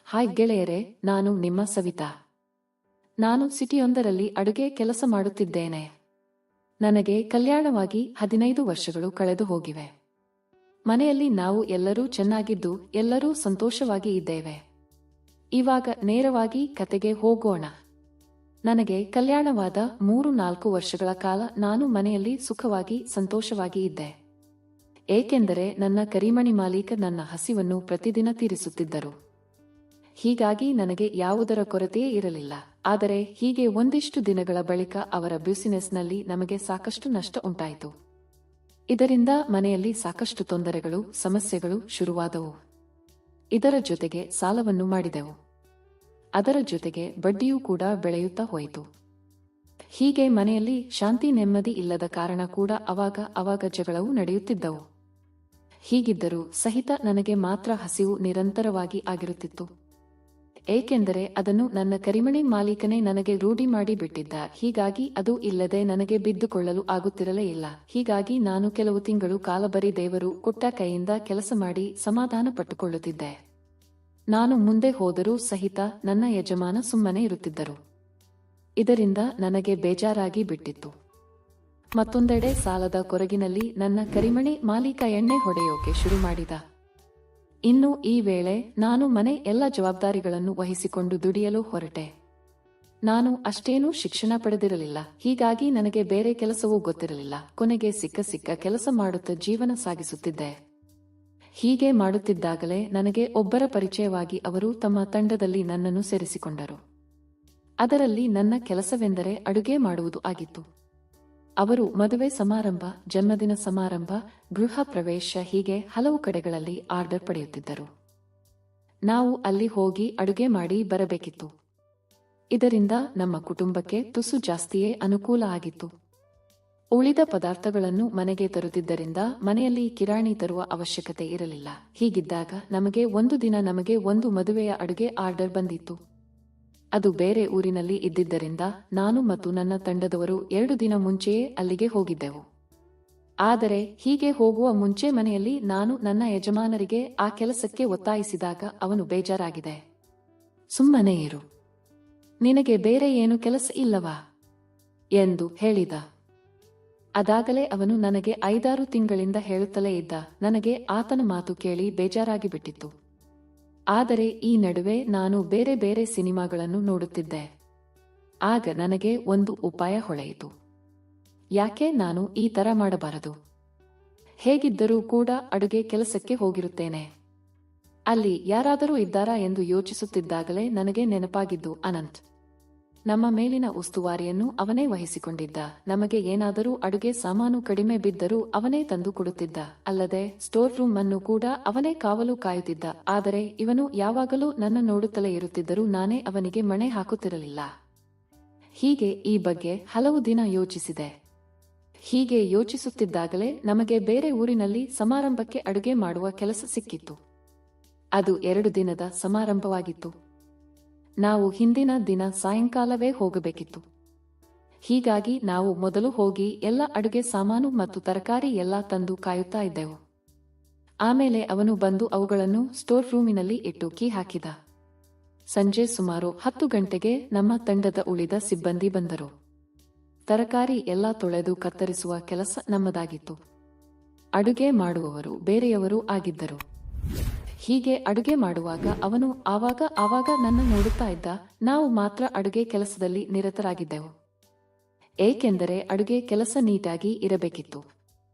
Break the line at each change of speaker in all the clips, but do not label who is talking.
Hi ಗೆಳೆಯರೇ, ನಾನು ನಿಮ್ಮ ಸವಿತಾ. ನಾನು ಸಿಟಿಯೊಂದರಲ್ಲಿ ಅಡುಗೆ ಕೆಲಸ ಮಾಡುತ್ತಿದ್ದೇನೆ. ನನಗೆ ಕಲ್ಯಾಣವಾಗಿ 15 ವರ್ಷಗಳು ಕಳೆದು ಹೋಗಿವೆ. ಮನೆಯಲ್ಲಿ ನಾವು ಎಲ್ಲರೂ ಚೆನ್ನಾಗಿದ್ದು ಎಲ್ಲರೂ ಸಂತೋಷವಾಗಿ ಇದ್ದೇವೆ. ಇವಾಗ ನೇರವಾಗಿ ಕತೆಗೆ ಹೋಗೋಣ. ನನಗೆ ಕಲ್ಯಾಣವಾದ 3-4 ವರ್ಷಗಳ ಕಾಲ ನಾನು ಮನೆಯಲ್ಲಿ ಸುಖವಾಗಿ ಸಂತೋಷವಾಗಿ ಇದ್ದೆ. ಏಕೆಂದರೆ ನನ್ನ ಕರಿಮಣಿ ಮಾಲೀಕ ನನ್ನ ಹಸಿವನ್ನು ಪ್ರತಿದಿನ ತೀರಿಸುತ್ತಿದ್ದರು. ಹೀಗಾಗಿ ನನಗೆ ಯಾವುದರ ಕೊರತೆಯೇ ಇರಲಿಲ್ಲ. ಆದರೆ ಹೀಗೆ ಒಂದಿಷ್ಟು ದಿನಗಳ ಬಳಿಕ ಅವರ ಬ್ಯುಸಿನೆಸ್ನಲ್ಲಿ ನಮಗೆ ಸಾಕಷ್ಟು ನಷ್ಟ ಉಂಟಾಯಿತು. ಇದರಿಂದ ಮನೆಯಲ್ಲಿ ಸಾಕಷ್ಟು ತೊಂದರೆಗಳು, ಸಮಸ್ಯೆಗಳು ಶುರುವಾದವು. ಇದರ ಜೊತೆಗೆ ಸಾಲವನ್ನು ಮಾಡಿದೆವು. ಅದರ ಜೊತೆಗೆ ಬಡ್ಡಿಯೂ ಕೂಡ ಬೆಳೆಯುತ್ತಾ ಹೋಯಿತು. ಹೀಗೆ ಮನೆಯಲ್ಲಿ ಶಾಂತಿ ನೆಮ್ಮದಿ ಇಲ್ಲದ ಕಾರಣ ಕೂಡ ಅವಾಗ ಜಗಳವೂ ನಡೆಯುತ್ತಿದ್ದವು. ಹೀಗಿದ್ದರೂ ಸಹಿತ ನನಗೆ ಮಾತ್ರ ಹಸಿವು ನಿರಂತರವಾಗಿ ಆಗಿರುತ್ತಿತ್ತು. ಏಕೆಂದರೆ ಅದನ್ನು ನನ್ನ ಕರಿಮಣಿ ಮಾಲೀಕನೇ ನನಗೆ ರೂಢಿ ಮಾಡಿ ಬಿಟ್ಟಿದ್ದ. ಹೀಗಾಗಿ ಅದು ಇಲ್ಲದೆ ನನಗೆ ಬಿದ್ದುಕೊಳ್ಳಲು ಆಗುತ್ತಿರಲೇ ಇಲ್ಲ. ಹೀಗಾಗಿ ನಾನು ಕೆಲವು ತಿಂಗಳು ಕಾಲ ಬರೀ ದೇವರು ಕೊಟ್ಟ ಕೈಯಿಂದ ಕೆಲಸ ಮಾಡಿ ಸಮಾಧಾನ ಪಟ್ಟುಕೊಳ್ಳುತ್ತಿದ್ದೆ. ನಾನು ಮುಂದೆ ಹೋದರೂ ಸಹಿತ ನನ್ನ ಯಜಮಾನ ಸುಮ್ಮನೆ ಇರುತ್ತಿದ್ದರು. ಇದರಿಂದ ನನಗೆ ಬೇಜಾರಾಗಿ ಬಿಟ್ಟಿತ್ತು. ಮತ್ತೊಂದೆಡೆ ಸಾಲದ ಕೊರಗಿನಲ್ಲಿ ನನ್ನ ಕರಿಮಣಿ ಮಾಲೀಕ ಎಣ್ಣೆ ಹೊಡೆಯೋಕೆ ಶುರು ಮಾಡಿದ. ಇನ್ನು ಈ ವೇಳೆ ನಾನು ಮನೆ ಎಲ್ಲ ಜವಾಬ್ದಾರಿಗಳನ್ನು ವಹಿಸಿಕೊಂಡು ದುಡಿಯಲು ಹೊರಟೆ. ನಾನು ಅಷ್ಟೇನೂ ಶಿಕ್ಷಣ ಪಡೆದಿರಲಿಲ್ಲ. ಹೀಗಾಗಿ ನನಗೆ ಬೇರೆ ಕೆಲಸವೂ ಗೊತ್ತಿರಲಿಲ್ಲ. ಕೊನೆಗೆ ಸಿಕ್ಕ ಕೆಲಸ ಮಾಡುತ್ತಾ ಜೀವನ ಸಾಗಿಸುತ್ತಿದ್ದೆ. ಹೀಗೆ ಮಾಡುತ್ತಿದ್ದಾಗಲೇ ನನಗೆ ಒಬ್ಬರ ಪರಿಚಯವಾಗಿ ಅವರು ತಮ್ಮ ತಂಡದಲ್ಲಿ ನನ್ನನ್ನು ಸೇರಿಸಿಕೊಂಡರು. ಅದರಲ್ಲಿ ನನ್ನ ಕೆಲಸವೆಂದರೆ ಅಡುಗೆ ಮಾಡುವುದು ಆಗಿತ್ತು. ಅವರು ಮದುವೆ ಸಮಾರಂಭ, ಜನ್ಮದಿನ ಸಮಾರಂಭ, ಗೃಹ ಪ್ರವೇಶ ಹೀಗೆ ಹಲವು ಕಡೆಗಳಲ್ಲಿ ಆರ್ಡರ್ ಪಡೆಯುತ್ತಿದ್ದರು. ನಾವು ಅಲ್ಲಿ ಹೋಗಿ ಅಡುಗೆ ಮಾಡಿ ಬರಬೇಕಿತ್ತು. ಇದರಿಂದ ನಮ್ಮ ಕುಟುಂಬಕ್ಕೆ ತುಸು ಜಾಸ್ತಿಯೇ ಅನುಕೂಲ ಆಗಿತ್ತು. ಉಳಿದ ಪದಾರ್ಥಗಳನ್ನು ಮನೆಗೆ ತರುತ್ತಿದ್ದರಿಂದ ಮನೆಯಲ್ಲಿ ಕಿರಾಣಿ ತರುವ ಅವಶ್ಯಕತೆ ಇರಲಿಲ್ಲ. ಹೀಗಿದ್ದಾಗ ನಮಗೆ ಒಂದು ಮದುವೆಯ ಅಡುಗೆ ಆರ್ಡರ್ ಬಂದಿತ್ತು. ಅದು ಬೇರೆ ಊರಿನಲ್ಲಿ ಇದ್ದಿದ್ದರಿಂದ ನಾನು ಮತ್ತು ನನ್ನ ತಂಡದವರು 2 ದಿನ ಮುಂಚೆಯೇ ಅಲ್ಲಿಗೆ ಹೋಗಿದ್ದೆವು. ಆದರೆ ಹೀಗೆ ಹೋಗುವ ಮುಂಚೆ ಮನೆಯಲ್ಲಿ ನಾನು ನನ್ನ ಯಜಮಾನರಿಗೆ ಆ ಕೆಲಸಕ್ಕೆ ಒತ್ತಾಯಿಸಿದಾಗ ಅವನು ಬೇಜಾರಾಗಿದೆ. ಸುಮ್ಮನೆ ಇರು, ನಿನಗೆ ಬೇರೆ ಏನು ಕೆಲಸ ಇಲ್ಲವಾ ಎಂದು ಹೇಳಿದ. ಅದಾಗಲೇ ಅವನು ನನಗೆ 5-6 ತಿಂಗಳಿಂದ ಹೇಳುತ್ತಲೇ ಇದ್ದ. ನನಗೆ ಆತನ ಮಾತು ಕೇಳಿ ಬೇಜಾರಾಗಿ ಬಿಟ್ಟಿತ್ತು. ಆದರೆ ಈ ನಡುವೆ ನಾನು ಬೇರೆ ಬೇರೆ ಸಿನಿಮಾಗಳನ್ನು ನೋಡುತ್ತಿದ್ದೆ. ಆಗ ನನಗೆ ಒಂದು ಉಪಾಯ ಹೊಳೆಯಿತು. ಯಾಕೆ ನಾನು ಈ ತರ ಮಾಡಬಾರದು? ಹೇಗಿದ್ದರೂ ಕೂಡ ಅಡುಗೆ ಕೆಲಸಕ್ಕೆ ಹೋಗಿರುತ್ತೇನೆ. ಅಲ್ಲಿ ಯಾರಾದರೂ ಇದ್ದಾರಾ ಎಂದು ಯೋಚಿಸುತ್ತಿದ್ದಾಗಲೇ ನನಗೆ ನೆನಪಾಗಿದ್ದು ಅನಂತ್. ನಮ್ಮ ಮೇಲಿನ ಉಸ್ತುವಾರಿಯನ್ನು ಅವನೇ ವಹಿಸಿಕೊಂಡಿದ್ದ. ನಮಗೆ ಏನಾದರೂ ಅಡುಗೆ ಸಾಮಾನು ಕಡಿಮೆ ಬಿದ್ದರೂ ಅವನೇ ತಂದು ಕೊಡುತ್ತಿದ್ದ. ಅಲ್ಲದೆ ಸ್ಟೋರ್ ರೂಮ್ ಅನ್ನು ಕೂಡ ಅವನೇ ಕಾವಲು ಕಾಯುತ್ತಿದ್ದ. ಆದರೆ ಇವನು ಯಾವಾಗಲೂ ನನ್ನ ನೋಡುತ್ತಲೇ ಇರುತ್ತಿದ್ದರೂ ನಾನೇ ಅವನಿಗೆ ಮಣೆ ಹಾಕುತ್ತಿರಲಿಲ್ಲ. ಹೀಗೆ ಈ ಬಗ್ಗೆ ಹಲವು ದಿನ ಯೋಚಿಸಿದೆ. ಹೀಗೆ ಯೋಚಿಸುತ್ತಿದ್ದಾಗಲೇ ನಮಗೆ ಬೇರೆ ಊರಿನಲ್ಲಿ ಸಮಾರಂಭಕ್ಕೆ ಅಡುಗೆ ಮಾಡುವ ಕೆಲಸ ಸಿಕ್ಕಿತ್ತು. ಅದು 2 ದಿನದ ಸಮಾರಂಭವಾಗಿತ್ತು. ನಾವು ಹಿಂದಿನ ದಿನ ಸಾಯಂಕಾಲವೇ ಹೋಗಬೇಕಿತ್ತು. ಹೀಗಾಗಿ ನಾವು ಮೊದಲು ಹೋಗಿ ಎಲ್ಲ ಅಡುಗೆ ಸಾಮಾನು ಮತ್ತು ತರಕಾರಿ ಎಲ್ಲ ತಂದು ಕಾಯುತ್ತಾ ಇದ್ದೆವು. ಆಮೇಲೆ ಅವನು ಬಂದು ಅವುಗಳನ್ನು ಸ್ಟೋರ್ ರೂಮಿನಲ್ಲಿ ಇಟ್ಟು ಕೀ ಹಾಕಿದ. ಸಂಜೆ ಸುಮಾರು 10 ಗಂಟೆಗೆ ನಮ್ಮ ತಂಡದ ಉಳಿದ ಸಿಬ್ಬಂದಿ ಬಂದರು. ತರಕಾರಿ ಎಲ್ಲ ತೊಳೆದು ಕತ್ತರಿಸುವ ಕೆಲಸ ನಮ್ಮದಾಗಿತ್ತು. ಅಡುಗೆ ಮಾಡುವವರು ಬೇರೆಯವರು ಆಗಿದ್ದರು. ಹೀಗೆ ಅಡುಗೆ ಮಾಡುವಾಗ ಅವನು ಆವಾಗ ನನ್ನ ನೋಡುತ್ತಾ ಇದ್ದ. ನಾವು ಮಾತ್ರ ಅಡುಗೆ ಕೆಲಸದಲ್ಲಿ ನಿರತರಾಗಿದ್ದೆವು. ಏಕೆಂದರೆ ಅಡುಗೆ ಕೆಲಸ ನೀಟಾಗಿ ಇರಬೇಕಿತ್ತು.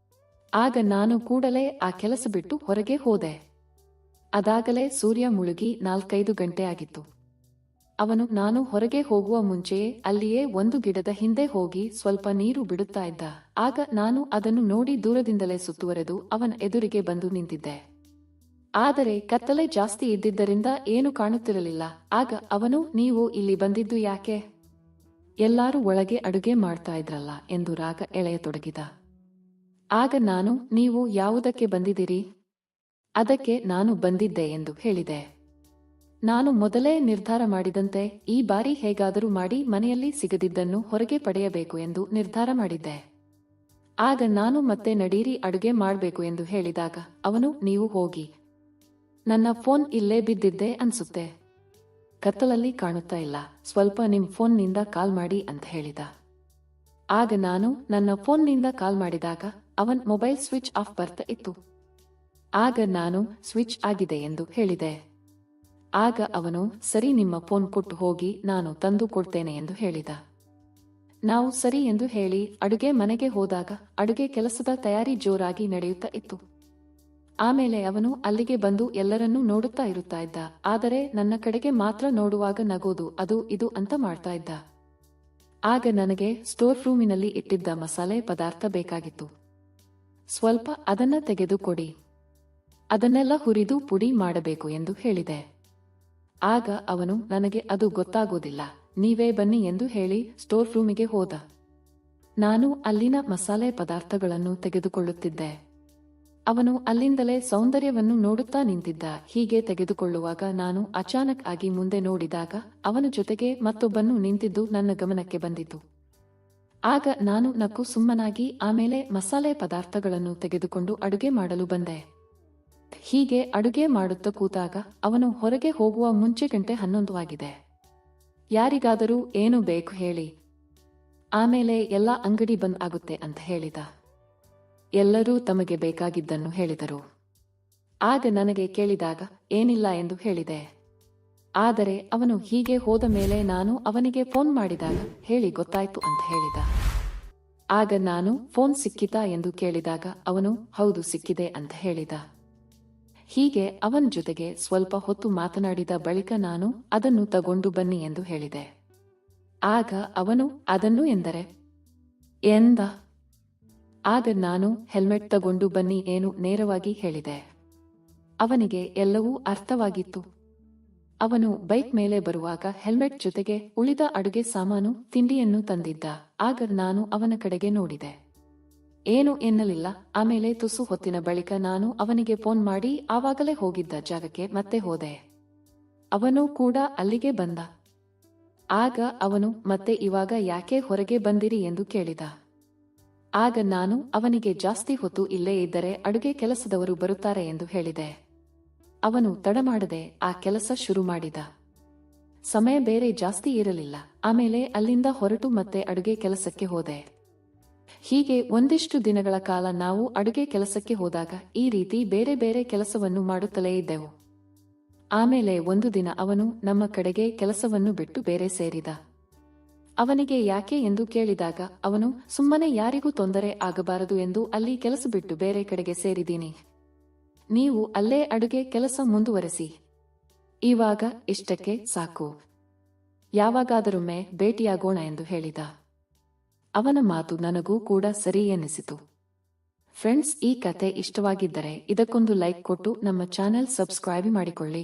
ಆಗ ನಾನು ಕೂಡಲೇ ಆ ಕೆಲಸ ಬಿಟ್ಟು ಹೊರಗೆ ಹೋದೆ. ಅದಾಗಲೇ ಸೂರ್ಯ ಮುಳುಗಿ 4-5 ಗಂಟೆ ಆಗಿತ್ತು. ನಾನು ಹೊರಗೆ ಹೋಗುವ ಮುಂಚೆಯೇ ಅಲ್ಲಿಯೇ ಒಂದು ಗಿಡದ ಹಿಂದೆ ಹೋಗಿ ಸ್ವಲ್ಪ ನೀರು ಬಿಡುತ್ತಾ ಇದ್ದ. ಆಗ ನಾನು ಅದನ್ನು ನೋಡಿ ದೂರದಿಂದಲೇ ಸುತ್ತುವರೆದು ಅವನ ಎದುರಿಗೆ ಬಂದು ನಿಂತಿದ್ದೆ. ಆದರೆ ಕತ್ತಲೆ ಜಾಸ್ತಿ ಇದ್ದಿದ್ದರಿಂದ ಏನು ಕಾಣುತ್ತಿರಲಿಲ್ಲ. ಆಗ ಅವನು, ನೀವು ಇಲ್ಲಿ ಬಂದಿದ್ದು ಯಾಕೆ? ಎಲ್ಲರೂ ಒಳಗೆ ಅಡುಗೆ ಮಾಡ್ತಾ ಇದ್ರಲ್ಲ ಎಂದು ರಾಗ ಎಳೆಯತೊಡಗಿದ. ಆಗ ನಾನು, ನೀವು ಯಾವುದಕ್ಕೆ ಬಂದಿದ್ದೀರಿ? ಅದಕ್ಕೆ ನಾನು ಬಂದಿದ್ದೆ ಎಂದು ಹೇಳಿದೆ. ನಾನು ಮೊದಲೇ ನಿರ್ಧಾರ ಮಾಡಿದಂತೆ ಈ ಬಾರಿ ಹೇಗಾದರೂ ಮಾಡಿ ಮನೆಯಲ್ಲಿ ಸಿಗದಿದ್ದನ್ನು ಹೊರಗೆ ಪಡೆಯಬೇಕು ಎಂದು ನಿರ್ಧಾರ ಮಾಡಿದ್ದೆ. ಆಗ ನಾನು ಮತ್ತೆ ನಡೀರಿ ಅಡುಗೆ ಮಾಡಬೇಕು ಎಂದು ಹೇಳಿದಾಗ ಅವನು, ನೀವು ಹೋಗಿ, ನನ್ನ ಫೋನ್ ಇಲ್ಲೇ ಬಿದ್ದಿದ್ದೆ ಅನ್ಸುತ್ತೆ. ಕತ್ತಲಲ್ಲಿ ಕಾಣುತ್ತಾ ಇಲ್ಲ, ಸ್ವಲ್ಪ ನಿಮ್ ಫೋನ್ನಿಂದ ಕಾಲ್ ಮಾಡಿ ಅಂತ ಹೇಳಿದ. ಆಗ ನಾನು ನನ್ನ ಫೋನ್ನಿಂದ ಕಾಲ್ ಮಾಡಿದಾಗ ಅವನ್ ಮೊಬೈಲ್ ಸ್ವಿಚ್ ಆಫ್ ಬರ್ತಾ ಇತ್ತು. ಆಗ ನಾನು ಸ್ವಿಚ್ ಆಗಿದೆ ಎಂದು ಹೇಳಿದೆ. ಆಗ ಅವನು ಸರಿ ನಿಮ್ಮ ಫೋನ್ ಕೊಟ್ಟು ಹೋಗಿ ನಾನು ತಂದು ಕೊಡ್ತೇನೆ ಎಂದು ಹೇಳಿದ. ನಾವು ಸರಿ ಎಂದು ಹೇಳಿ ಅಡುಗೆ ಮನೆಗೆ ಹೋದಾಗ ಅಡುಗೆ ಕೆಲಸದ ತಯಾರಿ ಜೋರಾಗಿ ನಡೆಯುತ್ತಾ ಇತ್ತು. ಆಮೇಲೆ ಅವನು ಅಲ್ಲಿಗೆ ಬಂದು ಎಲ್ಲರನ್ನೂ ನೋಡುತ್ತಾ ಇರುತ್ತಾ ಇದ್ದ. ಆದರೆ ನನ್ನ ಕಡೆಗೆ ಮಾತ್ರ ನೋಡುವಾಗ ನಗೋದು ಅದು ಇದು ಅಂತ ಮಾಡ್ತಾ ಇದ್ದ. ಆಗ ನನಗೆ ಸ್ಟೋರ್ ರೂಮಿನಲ್ಲಿ ಇಟ್ಟಿದ್ದ ಮಸಾಲೆ ಪದಾರ್ಥ ಬೇಕಾಗಿತ್ತು. ಸ್ವಲ್ಪ ಅದನ್ನ ತೆಗೆದು ಕೊಡಿ, ಅದನ್ನೆಲ್ಲ ಹುರಿದು ಪುಡಿ ಮಾಡಬೇಕು ಎಂದು ಹೇಳಿದೆ. ಆಗ ಅವನು ನನಗೆ ಅದು ಗೊತ್ತಾಗೋದಿಲ್ಲ, ನೀವೇ ಬನ್ನಿ ಎಂದು ಹೇಳಿ ಸ್ಟೋರ್ ರೂಮಿಗೆ ಹೋದ. ನಾನು ಅಲ್ಲಿನ ಮಸಾಲೆ ಪದಾರ್ಥಗಳನ್ನು ತೆಗೆದುಕೊಳ್ಳುತ್ತಿದ್ದೆ. ಅವನು ಅಲ್ಲಿಂದಲೇ ಸೌಂದರ್ಯವನ್ನು ನೋಡುತ್ತಾ ನಿಂತಿದ್ದ. ಹೀಗೆ ತೆಗೆದುಕೊಳ್ಳುವಾಗ ನಾನು ಅಚಾನಕ್ ಆಗಿ ಮುಂದೆ ನೋಡಿದಾಗ ಅವನ ಜೊತೆಗೆ ಮತ್ತೊಬ್ಬನು ನಿಂತಿದ್ದು ನನ್ನ ಗಮನಕ್ಕೆ ಬಂದಿತು. ಆಗ ನಾನು ನಕ್ಕು ಸುಮ್ಮನಾಗಿ ಆಮೇಲೆ ಮಸಾಲೆ ಪದಾರ್ಥಗಳನ್ನು ತೆಗೆದುಕೊಂಡು ಅಡುಗೆ ಮಾಡಲು ಬಂದೆ. ಹೀಗೆ ಅಡುಗೆ ಮಾಡುತ್ತಾ ಕೂತಾಗ ಅವನು ಹೊರಗೆ ಹೋಗುವ ಮುಂಚೆ 11 ಆಗಿದೆ. ಯಾರಿಗಾದರೂ ಏನು ಬೇಕು ಹೇಳಿ, ಆಮೇಲೆ ಎಲ್ಲ ಅಂಗಡಿ ಬಂದ್ ಆಗುತ್ತೆ ಅಂತ ಹೇಳಿದ. ಎಲ್ಲರೂ ತಮಗೆ ಬೇಕಾಗಿದ್ದನ್ನು ಹೇಳಿದರು. ಆಗ ನನಗೆ ಕೇಳಿದಾಗ ಏನಿಲ್ಲ ಎಂದು ಹೇಳಿದೆ. ಆದರೆ ಅವನು ಹೀಗೆ ಹೋದ ಮೇಲೆ ನಾನು ಅವನಿಗೆ ಫೋನ್ ಮಾಡಿದಾಗ ಹೇಳಿ ಗೊತ್ತಾಯ್ತು ಅಂತ ಹೇಳಿದ. ಆಗ ನಾನು ಫೋನ್ ಸಿಕ್ಕಿತಾ ಎಂದು ಕೇಳಿದಾಗ ಅವನು ಹೌದು ಸಿಕ್ಕಿದೆ ಅಂತ ಹೇಳಿದ. ಹೀಗೆ ಅವನ ಜೊತೆಗೆ ಸ್ವಲ್ಪ ಹೊತ್ತು ಮಾತನಾಡಿದ ಬಳಿಕ ನಾನು ಅದನ್ನು ತಗೊಂಡು ಬನ್ನಿ ಎಂದು ಹೇಳಿದೆ. ಆಗ ಅವನು ಅದನ್ನು ಎಂದರೆ ಎಂದ. ಆಗ ನಾನು ಹೆಲ್ಮೆಟ್ ತಗೊಂಡು ಬನ್ನಿ ಏನು ನೇರವಾಗಿ ಹೇಳಿದೆ. ಅವನಿಗೆ ಎಲ್ಲವೂ ಅರ್ಥವಾಗಿತ್ತು. ಅವನು ಬೈಕ್ ಮೇಲೆ ಬರುವಾಗ ಹೆಲ್ಮೆಟ್ ಜೊತೆಗೆ ಉಳಿದ ಅಡುಗೆ ಸಾಮಾನು ತಿಂಡಿಯನ್ನು ತಂದಿದ್ದ. ಆಗ ನಾನು ಅವನ ಕಡೆಗೆ ನೋಡಿದೆ. ಏನು ಎನ್ನಲಿಲ್ಲ. ಆಮೇಲೆ ತುಸು ಹೊತ್ತಿನ ಬಳಿಕ ನಾನು ಅವನಿಗೆ ಫೋನ್ ಮಾಡಿ ಆವಾಗಲೇ ಹೋಗಿದ್ದ ಜಾಗಕ್ಕೆ ಮತ್ತೆ ಹೋದೆ. ಅವನು ಕೂಡ ಅಲ್ಲಿಗೆ ಬಂದ. ಆಗ ಅವನು ಮತ್ತೆ ಇವಾಗ ಯಾಕೆ ಹೊರಗೆ ಬಂದಿರಿ ಎಂದು ಕೇಳಿದ. ಆಗ ನಾನು ಅವನಿಗೆ ಜಾಸ್ತಿ ಹೊತ್ತು ಇಲ್ಲೇ ಇದ್ದರೆ ಅಡುಗೆ ಕೆಲಸದವರು ಬರುತ್ತಾರೆ ಎಂದು ಹೇಳಿದೆ. ಅವನು ತಡಮಾಡದೆ ಆ ಕೆಲಸ ಶುರು ಮಾಡಿದ. ಸಮಯ ಬೇರೆ ಜಾಸ್ತಿ ಇರಲಿಲ್ಲ. ಆಮೇಲೆ ಅಲ್ಲಿಂದ ಹೊರಟು ಮತ್ತೆ ಅಡುಗೆ ಕೆಲಸಕ್ಕೆ ಹೋದೆ. ಹೀಗೆ ಒಂದಿಷ್ಟು ದಿನಗಳ ಕಾಲ ನಾವು ಅಡುಗೆ ಕೆಲಸಕ್ಕೆ ಹೋದಾಗ ಈ ರೀತಿ ಬೇರೆ ಬೇರೆ ಕೆಲಸವನ್ನು ಮಾಡುತ್ತಲೇ ಇದ್ದೆವು. ಆಮೇಲೆ ಒಂದು ದಿನ ಅವನು ನಮ್ಮ ಕಡೆಗೆ ಕೆಲಸವನ್ನು ಬಿಟ್ಟು ಬೇರೆ ಸೇರಿದ. ಅವನಿಗೆ ಯಾಕೆ ಎಂದು ಕೇಳಿದಾಗ ಅವನು ಸುಮ್ಮನೆ ಯಾರಿಗೂ ತೊಂದರೆ ಆಗಬಾರದು ಎಂದು ಅಲ್ಲಿ ಕೆಲಸ ಬಿಟ್ಟು ಬೇರೆ ಕಡೆಗೆ ಸೇರಿದ್ದೀನಿ. ನೀವು ಅಲ್ಲೇ ಅಡುಗೆ ಕೆಲಸ ಮುಂದುವರೆಸಿ. ಇವಾಗ ಇಷ್ಟಕ್ಕೆ ಸಾಕು. ಯಾವಾಗಾದರೊಮ್ಮೆ ಭೇಟಿಯಾಗೋಣ ಎಂದು ಹೇಳಿದ. ಅವನ ಮಾತು ನನಗೂ ಕೂಡ ಸರಿ ಎನ್ನಿಸಿತು. ಫ್ರೆಂಡ್ಸ್, ಈ ಕತೆ ಇಷ್ಟವಾಗಿದ್ದರೆ ಇದಕ್ಕೊಂದು ಲೈಕ್ ಕೊಟ್ಟು ನಮ್ಮ ಚಾನೆಲ್ ಸಬ್ಸ್ಕ್ರೈಬ್ ಮಾಡಿಕೊಳ್ಳಿ.